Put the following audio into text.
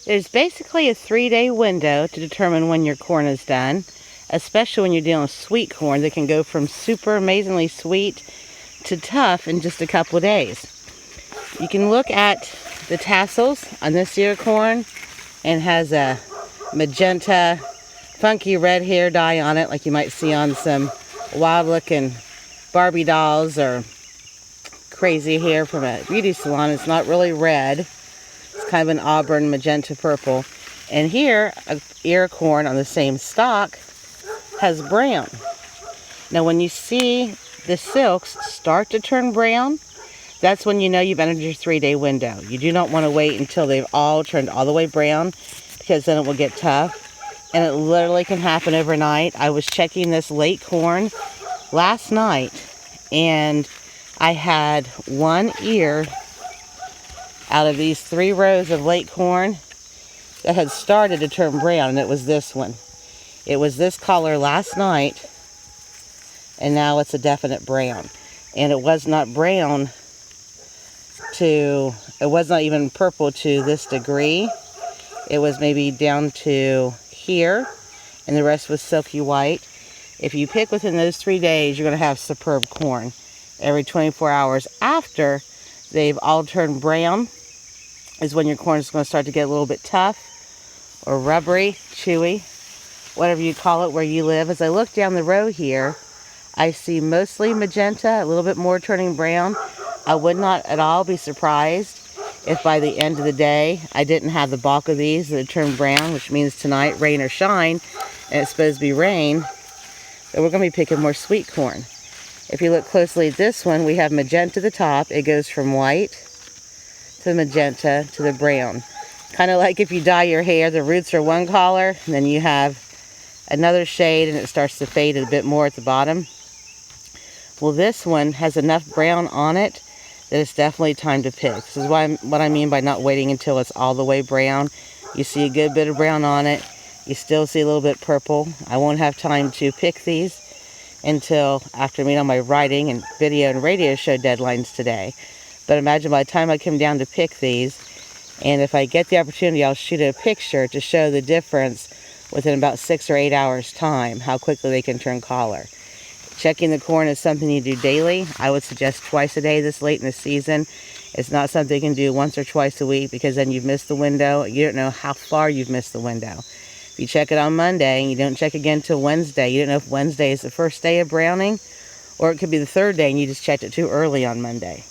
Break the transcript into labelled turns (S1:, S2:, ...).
S1: There's basically a 3-day window to determine when your corn is done, especially when you're dealing with sweet corn that can go from super amazingly sweet to tough in just a couple of days. You can look at the tassels on this ear corn, and has a magenta, funky red hair dye on it, like you might see on some wild-looking Barbie dolls or crazy hair from a beauty salon. It's not really red. It's kind of an auburn magenta purple. And here, a ear corn on the same stalk has brown. Now, when you see the silks start to turn brown, that's when you know you've entered your 3-day window. You do not want to wait until they've all turned all the way brown, because then it will get tough. And it literally can happen overnight. I was checking this late corn last night, and I had one ear out of these 3 rows of late corn that had started to turn brown, and it was this one. It was this color last night, and now it's a definite brown. And it was not brown it was not even purple to this degree. It was maybe down to here, and the rest was silky white. If you pick within those 3 days, you're going to have superb corn. Every 24 hours after they've all turned brown is when your corn is going to start to get a little bit tough or rubbery, chewy, whatever you call it where you live. As I look down the row here, I see mostly magenta, a little bit more turning brown. I would not at all be surprised if by the end of the day I didn't have the bulk of these that had turned brown, which means tonight, rain or shine, and it's supposed to be rain, that we're going to be picking more sweet corn. If you look closely at this one, we have magenta at the top. It goes from white to the magenta to the brown. Kind of like if you dye your hair, the roots are one color, and then you have another shade and it starts to fade a bit more at the bottom. Well, this one has enough brown on it that it's definitely time to pick. This is what I mean by not waiting until it's all the way brown. You see a good bit of brown on it. You still see a little bit purple. I won't have time to pick these until after meeting on my writing and video and radio show deadlines today. But imagine by the time I come down to pick these, and if I get the opportunity, I'll shoot a picture to show the difference within about 6 or 8 hours time, how quickly they can turn color. Checking the corn is something you do daily. I would suggest twice a day this late in the season. It's not something you can do once or twice a week, because then you've missed the window. You don't know how far you've missed the window. If you check it on Monday and you don't check again till Wednesday, you don't know if Wednesday is the first day of browning, or it could be the 3rd day and you just checked it too early on Monday.